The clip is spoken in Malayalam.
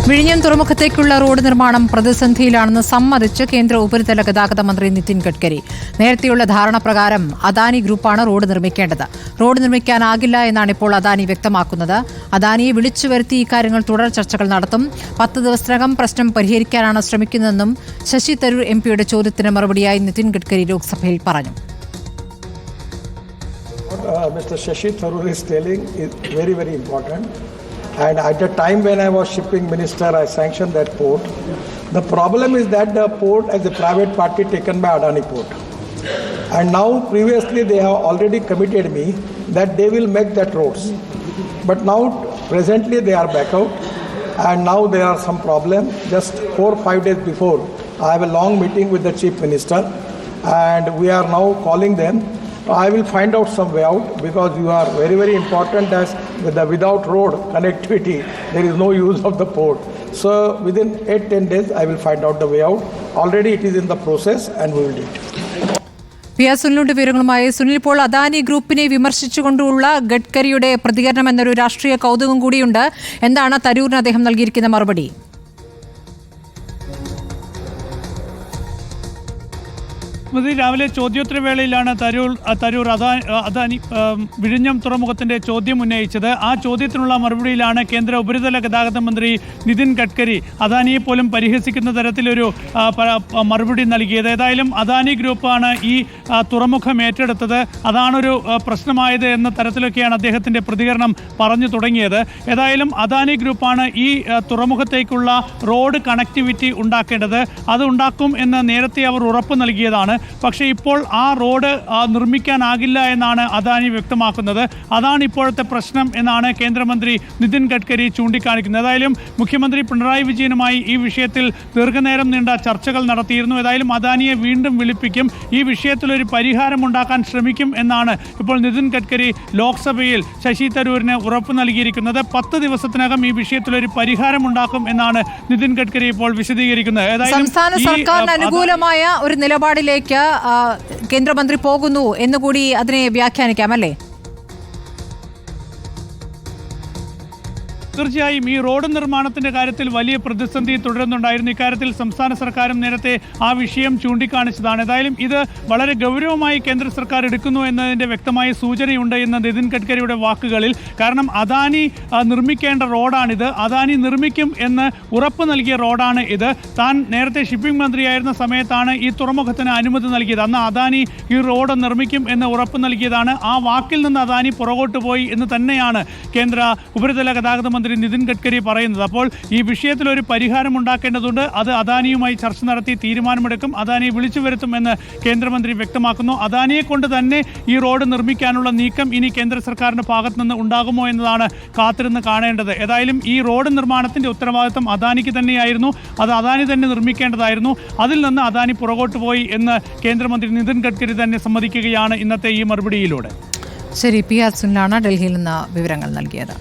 വിഴിഞ്ഞം തുറമുഖത്തേക്കുള്ള റോഡ് നിർമ്മാണം പ്രതിസന്ധിയിലാണെന്ന് സമ്മതിച്ച് കേന്ദ്ര ഉപരിതല ഗതാഗത മന്ത്രി നിതിൻ ഗഡ്കരി. നേരത്തെയുള്ള ധാരണ പ്രകാരം അദാനി ഗ്രൂപ്പാണ് റോഡ് നിർമ്മിക്കേണ്ടത്. റോഡ് നിർമ്മിക്കാനാകില്ല എന്നാണ് ഇപ്പോൾ അദാനി വ്യക്തമാക്കുന്നത്. അദാനിയെ വിളിച്ചു വരുത്തി ഇക്കാര്യങ്ങൾ തുടർ ചർച്ചകൾ നടത്തും. 10 ദിവസത്തിനകം പ്രശ്നം പരിഹരിക്കാനാണ് ശ്രമിക്കുന്നതെന്നും ശശി തരൂർ എംപിയുടെ ചോദ്യത്തിന് മറുപടിയായി നിതിൻ ഗഡ്കരി ലോക്സഭയിൽ പറഞ്ഞു. Mr. Shashi Tharoor is telling is very, very important. And at the time when I was shipping minister, I sanctioned that port. The problem is that the port as a private party taken by Adani Port. And now previously they have already committed me that they will make that roads. But now presently they are back out. And now there are some problem. Just 4 or 5 days before, I have a long meeting with the chief minister. And we are now calling them. I will find out some way out because you are very, very important as without road connectivity, there is no use of the port. So within 8-10 days, I will find out the way out. Already it is in the process and we will do it. സുനിലിന്റെ വിവരങ്ങളുമായി സുനിൽ, ഇപ്പോൾ അദാനി ഗ്രൂപ്പിനെ വിമർശിച്ചുകൊണ്ടുള്ള ഗഡ്കരിയുടെ പ്രതികരണം എന്നൊരു രാഷ്ട്രീയ കൗതുകം കൂടിയുണ്ട്. എന്താണ് തരൂരിന് അദ്ദേഹം നൽകിയിരിക്കുന്ന മറുപടി? രാവിലെ ചോദ്യോത്തരവേളയിലാണ് തരൂർ അദാനി വിഴിഞ്ഞം തുറമുഖത്തിന്റെ ചോദ്യം ഉന്നയിച്ചത്. ആ ചോദ്യത്തിനുള്ള മറുപടിയിലാണ് കേന്ദ്ര ഉപരിതല ഗതാഗത മന്ത്രി നിതിൻ ഗഡ്കരി അദാനിയെ പോലും പരിഹസിക്കുന്ന തരത്തിലൊരു മറുപടി നൽകിയത്. ഏതായാലും അദാനി ഗ്രൂപ്പാണ് ഈ തുറമുഖം ഏറ്റെടുത്തത്, അതാണൊരു പ്രശ്നമായത് എന്ന തരത്തിലൊക്കെയാണ് അദ്ദേഹത്തിന്റെ പ്രതികരണം പറഞ്ഞു തുടങ്ങിയത്. ഏതായാലും അദാനി ഗ്രൂപ്പാണ് ഈ തുറമുഖത്തേക്കുള്ള റോഡ് കണക്ടിവിറ്റി ഉണ്ടാക്കേണ്ടത്. അത് ഉണ്ടാക്കും എന്ന് നേരത്തെ അവർ ഉറപ്പ് നൽകിയതാണ്. പക്ഷേ ഇപ്പോൾ ആ റോഡ് നിർമ്മിക്കാനാകില്ല എന്നാണ് അദാനി വ്യക്തമാക്കുന്നത്. അതാണ് ഇപ്പോഴത്തെ പ്രശ്നം എന്നാണ് കേന്ദ്രമന്ത്രി നിതിൻ ഗഡ്കരി ചൂണ്ടിക്കാണിക്കുന്നത്. ഏതായാലും മുഖ്യമന്ത്രി പിണറായി വിജയനുമായി ഈ വിഷയത്തിൽ ദീർഘനേരം നീണ്ട ചർച്ചകൾ നടത്തിയിരുന്നു. ഏതായാലും അദാനിയെ വീണ്ടും വിളിപ്പിക്കും, ഈ വിഷയത്തിലൊരു പരിഹാരമുണ്ടാക്കാൻ ശ്രമിക്കും എന്നാണ് ഇപ്പോൾ നിതിൻ ഗഡ്കരി ലോക്സഭയിൽ ശശി തരൂരിന് ഉറപ്പ് നൽകിയിരിക്കുന്നത്. 10 ദിവസത്തിനകം ഈ വിഷയത്തിലൊരു പരിഹാരമുണ്ടാക്കും എന്നാണ് നിതിൻ ഗഡ്കരി ഇപ്പോൾ വിശദീകരിക്കുന്നത്. സംസ്ഥാന സർക്കാരിന് അനുകൂലമായ ഒരു നിലപാടിലേക്ക് കേന്ദ്രമന്ത്രി പോകുന്നു എന്നുകൂടി അതിനെ വ്യാഖ്യാനിക്കാം, അല്ലേ? തീർച്ചയായും ഈ റോഡ് നിർമ്മാണത്തിന്റെ കാര്യത്തിൽ വലിയ പ്രതിസന്ധി തുടരുന്നുണ്ടായിരുന്നു. ഇക്കാര്യത്തിൽ സംസ്ഥാന സർക്കാരും നേരത്തെ ആ വിഷയം ചൂണ്ടിക്കാണിച്ചതാണ്. ഏതായാലും ഇത് വളരെ ഗൗരവമായി കേന്ദ്ര സർക്കാർ എടുക്കുന്നു എന്നതിന്റെ വ്യക്തമായ സൂചനയുണ്ട് എന്ന് നിതിൻ ഗഡ്കരിയുടെ വാക്കുകളിൽ. കാരണം അദാനി നിർമ്മിക്കേണ്ട റോഡാണിത്, അദാനി നിർമ്മിക്കും എന്ന് ഉറപ്പ് നൽകിയ റോഡാണ് ഇത്. താൻ നേരത്തെ ഷിപ്പിംഗ് മന്ത്രിയായിരുന്ന സമയത്താണ് ഈ തുറമുഖത്തിന് അനുമതി നൽകിയത്. അന്ന് അദാനി ഈ റോഡ് നിർമ്മിക്കും എന്ന് ഉറപ്പ് നൽകിയതാണ്. ആ വാക്കിൽ നിന്ന് അദാനി പുറകോട്ട് പോയി എന്ന് തന്നെയാണ് കേന്ദ്ര ഉപരിതല ഗതാഗത മന്ത്രി നിതിൻ ഗഡ്കരി പറയുന്നത്. അപ്പോൾ ഈ വിഷയത്തിൽ ഒരു പരിഹാരം ഉണ്ടാക്കേണ്ടതുണ്ട്. അത് അദാനിയുമായി ചർച്ച നടത്തി തീരുമാനമെടുക്കും. അദാനിയെ വിളിച്ചു വരുത്തും എന്ന് കേന്ദ്രമന്ത്രി വ്യക്തമാക്കുന്നു. അദാനിയെ കൊണ്ട് തന്നെ ഈ റോഡ് നിർമ്മിക്കാനുള്ള നീക്കം ഇനി കേന്ദ്ര സർക്കാരിന്റെ ഭാഗത്ത് നിന്ന് ഉണ്ടാകുമോ എന്നതാണ് കാത്തിരുന്ന് കാണേണ്ടത്. ഏതായാലും ഈ റോഡ് നിർമ്മാണത്തിന്റെ ഉത്തരവാദിത്തം അദാനിക്ക് തന്നെയായിരുന്നു. അത് അദാനി തന്നെ നിർമ്മിക്കേണ്ടതായിരുന്നു. അതിൽ നിന്ന് അദാനി പുറകോട്ട് പോയി എന്ന് കേന്ദ്രമന്ത്രി നിതിൻ ഗഡ്കരി തന്നെ സമ്മതിക്കുകയാണ് ഇന്നത്തെ ഈ മറുപടിയിലൂടെ. ശരി, PR സുനിലാണ് ഡൽഹിയിൽ നിന്ന് വിവരങ്ങൾ നൽകിയത്.